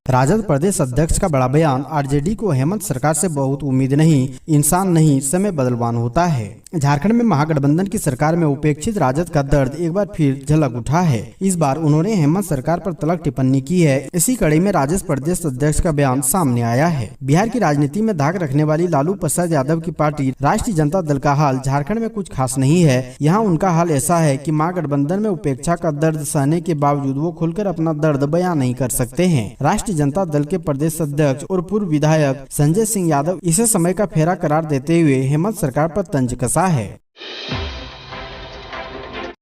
राजद प्रदेश अध्यक्ष का बड़ा बयान। आरजेडी को हेमंत सरकार से बहुत उम्मीद नहीं, इंसान नहीं, समय बदलवान होता है। झारखंड में महागठबंधन की सरकार में उपेक्षित राजद का दर्द एक बार फिर झलक उठा है। इस बार उन्होंने हेमंत सरकार पर तल्ख टिप्पणी की है। इसी कड़ी में राजद प्रदेश अध्यक्ष का बयान सामने आया है। बिहार की राजनीति में धाक रखने वाली लालू प्रसाद यादव की पार्टी राष्ट्रीय जनता दल का हाल झारखंड में कुछ खास नहीं है। यहाँ उनका हाल ऐसा है कि महागठबंधन में उपेक्षा का दर्द सहने के बावजूद वो खुलकर अपना दर्द बयान नहीं कर सकते हैं। राष्ट्रीय जनता दल के प्रदेश अध्यक्ष और पूर्व विधायक संजय सिंह यादव इसे समय का फेरा करार देते हुए हेमंत सरकार पर तंज कसा है।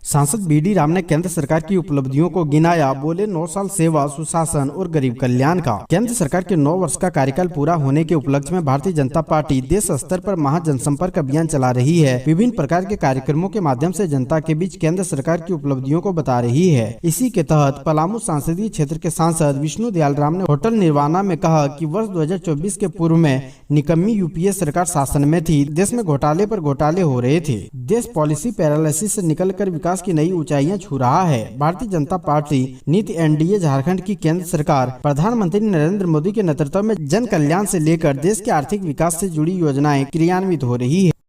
सांसद बीडी राम ने केंद्र सरकार की उपलब्धियों को गिनाया। बोले 9 साल सेवा, सुशासन और गरीब कल्याण का। केंद्र सरकार के 9 वर्ष का कार्यकाल पूरा होने के उपलक्ष्य में भारतीय जनता पार्टी देश स्तर पर महाजनसंपर्क अभियान चला रही है। विभिन्न प्रकार के कार्यक्रमों के माध्यम से जनता के बीच केंद्र सरकार की उपलब्धियों को बता रही है। इसी के तहत पलामू संसदीय क्षेत्र के सांसद विष्णु दयाल राम ने होटल निर्वाणा में कहा कि वर्ष 2024 के पूर्व में निकम्मी यूपीए सरकार शासन में थी। देश में घोटाले पर घोटाले हो रहे थे। देश पॉलिसी पैरालिसिस से निकलकर विकास की नई ऊंचाइयां छू रहा है। भारतीय जनता पार्टी नीति एनडीए झारखंड की केंद्र सरकार प्रधानमंत्री नरेंद्र मोदी के नेतृत्व में जन कल्याण से लेकर देश के आर्थिक विकास से जुड़ी योजनाएं क्रियान्वित हो रही है।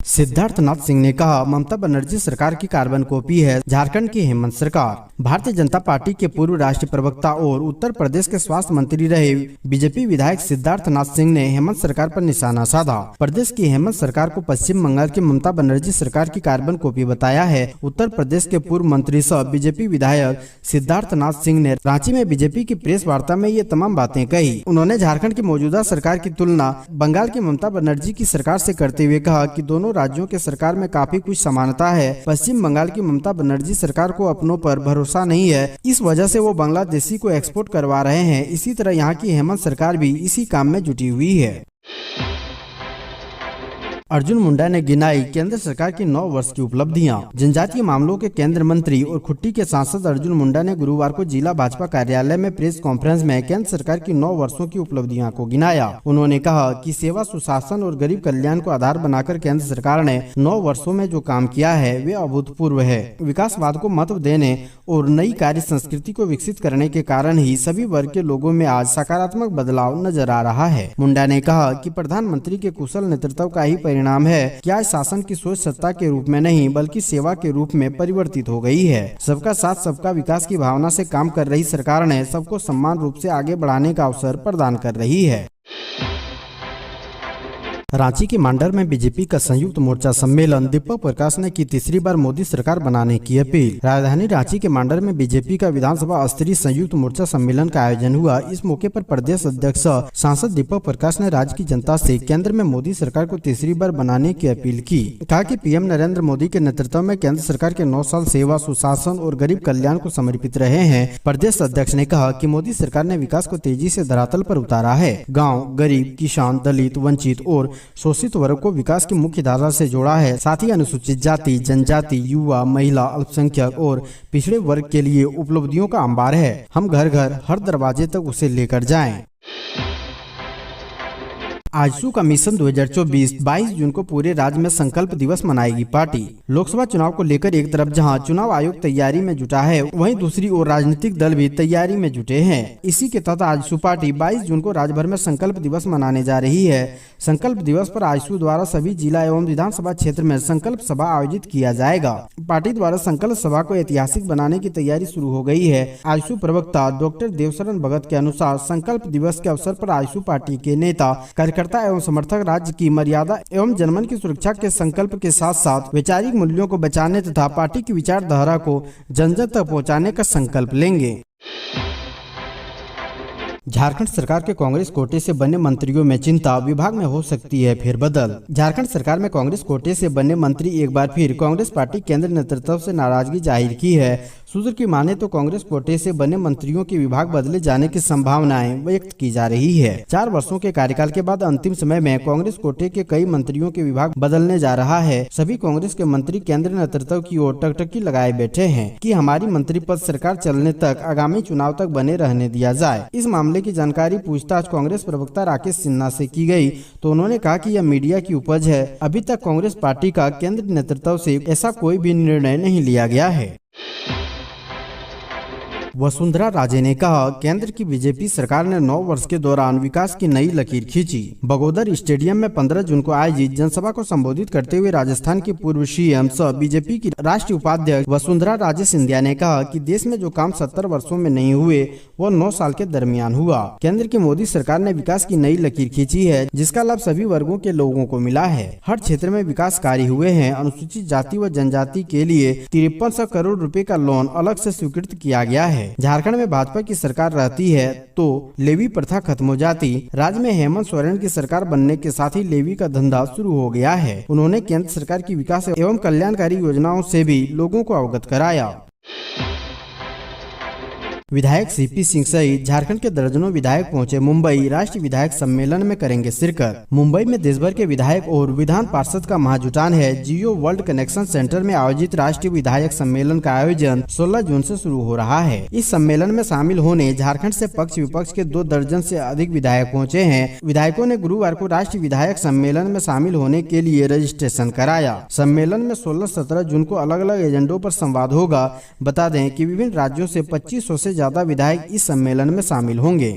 सिद्धार्थनाथ सिंह ने कहा, ममता बनर्जी सरकार की कार्बन कॉपी है झारखंड की हेमंत सरकार। भारतीय जनता पार्टी के पूर्व राष्ट्रीय प्रवक्ता और उत्तर प्रदेश के स्वास्थ्य मंत्री रहे बीजेपी विधायक सिद्धार्थनाथ सिंह ने हेमंत सरकार पर निशाना साधा। प्रदेश की हेमंत सरकार को पश्चिम बंगाल की ममता बनर्जी सरकार की कार्बन कॉपी बताया है। उत्तर प्रदेश के पूर्व मंत्री सह बीजेपी विधायक सिद्धार्थनाथ सिंह ने रांची में बीजेपी की प्रेस वार्ता में ये तमाम बातें कही। उन्होंने झारखंड की मौजूदा सरकार की तुलना बंगाल की ममता बनर्जी की सरकार से करते हुए कहा कि दोनों राज्यों के सरकार में काफी कुछ समानता है। पश्चिम बंगाल की ममता बनर्जी सरकार को अपनों पर भरोसा नहीं है, इस वजह से वो बांग्लादेशी को एक्सपोर्ट करवा रहे हैं। इसी तरह यहाँ की हेमंत सरकार भी इसी काम में जुटी हुई है। अर्जुन मुंडा ने गिनाई केंद्र सरकार की 9 वर्ष की उपलब्धियां। जनजातीय मामलों के केंद्र मंत्री और खुट्टी के सांसद अर्जुन मुंडा ने गुरुवार को जिला भाजपा कार्यालय में प्रेस कॉन्फ्रेंस में केंद्र सरकार की 9 वर्षों की उपलब्धियों को गिनाया। उन्होंने कहा कि सेवा, सुशासन और गरीब कल्याण को आधार बनाकर केंद्र सरकार ने 9 वर्षों में जो काम किया है वे अभूतपूर्व है। विकासवाद को महत्व देने और नई कार्य संस्कृति को विकसित करने के कारण ही सभी वर्ग के लोगों में आज सकारात्मक बदलाव नजर आ रहा है। मुंडा ने कहा कि प्रधानमंत्री के कुशल नेतृत्व का ही नाम है कि आज शासन की सोच सत्ता के रूप में नहीं बल्कि सेवा के रूप में परिवर्तित हो गई है। सबका साथ सबका विकास की भावना से काम कर रही सरकार ने सबको समान रूप से आगे बढ़ाने का अवसर प्रदान कर रही है। रांची के मांडर में बीजेपी का संयुक्त मोर्चा सम्मेलन। दीपक प्रकाश ने की तीसरी बार मोदी सरकार बनाने की अपील। राजधानी रांची के मांडर में बीजेपी का विधानसभा स्तरीय संयुक्त मोर्चा सम्मेलन का आयोजन हुआ। इस मौके पर प्रदेश अध्यक्ष सांसद दीपक प्रकाश ने राज्य की जनता से केंद्र में मोदी सरकार को तीसरी बार बनाने की अपील की। कहा कि पीएम नरेंद्र मोदी के नेतृत्व में केंद्र सरकार के 9 साल सेवा, सुशासन और गरीब कल्याण को समर्पित रहे हैं। प्रदेश अध्यक्ष ने कहा कि मोदी सरकार ने विकास को तेजी से धरातल पर उतारा है। गाँव, गरीब, किसान, दलित, वंचित और शोषित वर्ग को विकास की मुख्य धारा से जोड़ा है। साथ ही अनुसूचित जाति, जनजाति, युवा, महिला, अल्पसंख्यक और पिछड़े वर्ग के लिए उपलब्धियों का अंबार है। हम घर घर हर दरवाजे तक उसे लेकर जाएं। आजसू का मिशन 2024। 22 जून को पूरे राज्य में संकल्प दिवस मनाएगी पार्टी। लोकसभा चुनाव को लेकर एक तरफ जहां चुनाव आयोग तैयारी में जुटा है, वहीं दूसरी ओर राजनीतिक दल भी तैयारी में जुटे हैं। इसी के तहत आजसू पार्टी 22 जून को राज्य भर में संकल्प दिवस मनाने जा रही है। संकल्प दिवस पर आजसू द्वारा सभी जिला एवं विधानसभा क्षेत्र में संकल्प सभा आयोजित किया जाएगा। पार्टी द्वारा संकल्प सभा को ऐतिहासिक बनाने की तैयारी शुरू हो गई है। आजसू प्रवक्ता डॉक्टर देवशरण भगत के अनुसार संकल्प दिवस के अवसर पर आजसू पार्टी के नेता, कार्यकर्ता एवं समर्थक राज्य की मर्यादा एवं जनमन की सुरक्षा के संकल्प के साथ साथ वैचारिक मूल्यों को बचाने तथा पार्टी की विचारधारा को जन जन तक पहुंचाने का संकल्प लेंगे। झारखंड सरकार के कांग्रेस कोटे से बने मंत्रियों में चिंता, विभाग में हो सकती है फेरबदल। झारखंड सरकार में कांग्रेस कोटे से बने मंत्री एक बार फिर कांग्रेस पार्टी केंद्र नेतृत्व से नाराजगी जाहिर की है। सूत्र की माने तो कांग्रेस कोटे से बने मंत्रियों के विभाग बदले जाने की संभावनाएं व्यक्त की जा रही है। 4 वर्षों के कार्यकाल के बाद अंतिम समय में कांग्रेस कोटे के कई मंत्रियों के विभाग बदलने जा रहा है। सभी कांग्रेस के मंत्री केंद्र नेतृत्व की ओर टकटकी लगाए बैठे हैं कि हमारी मंत्री पद सरकार चलने तक, आगामी चुनाव तक बने रहने दिया जाए। इस मामले की जानकारी पूछताछ कांग्रेस प्रवक्ता राकेश सिन्हा से की गई तो उन्होंने कहा कि यह मीडिया की उपज है। अभी तक कांग्रेस पार्टी का केंद्र नेतृत्व से ऐसा कोई भी निर्णय नहीं लिया गया है। वसुंधरा राजे ने कहा, केंद्र की बीजेपी सरकार ने 9 वर्ष के दौरान विकास की नई लकीर खींची। बगोदर स्टेडियम में 15 जून को आयोजित जनसभा को संबोधित करते हुए राजस्थान की पूर्व सीएम सह बीजेपी की राष्ट्रीय उपाध्यक्ष वसुंधरा राजे सिंधिया ने कहा कि देश में जो काम 70 वर्षों में नहीं हुए वो 9 साल के दरमियान हुआ। केंद्र की मोदी सरकार ने विकास की नई लकीर खींची है, जिसका लाभ सभी वर्गों के लोगों को मिला है। हर क्षेत्र में विकास कार्य हुए हैं। अनुसूचित जाति व जनजाति के लिए 5300 करोड़ रुपए का लोन अलग से स्वीकृत किया गया है। झारखंड में भाजपा की सरकार रहती है तो लेवी प्रथा खत्म हो जाती। राज्य में हेमंत सोरेन की सरकार बनने के साथ ही लेवी का धंधा शुरू हो गया है। उन्होंने केंद्र सरकार की विकास एवं कल्याणकारी योजनाओं से भी लोगों को अवगत कराया। विधायक सीपी सिंह सहित झारखंड के दर्जनों विधायक पहुंचे मुंबई। राष्ट्रीय विधायक सम्मेलन में करेंगे शिरकत। मुंबई में देश भर के विधायक और विधान पार्षद का महाजुटान है। जियो वर्ल्ड कनेक्शन सेंटर में आयोजित राष्ट्रीय विधायक सम्मेलन का आयोजन 16 जून से शुरू हो रहा है। इस सम्मेलन में शामिल होने झारखंड से पक्ष विपक्ष के 2 दर्जन से अधिक विधायक पहुँचे हैं। विधायकों ने गुरुवार को राष्ट्रीय विधायक सम्मेलन में शामिल होने के लिए रजिस्ट्रेशन कराया। सम्मेलन में 16-17 जून को अलग अलग एजेंडों पर संवाद होगा। बता दें कि विभिन्न राज्यों से 2500 से ज्यादा विधायक इस सम्मेलन में शामिल होंगे।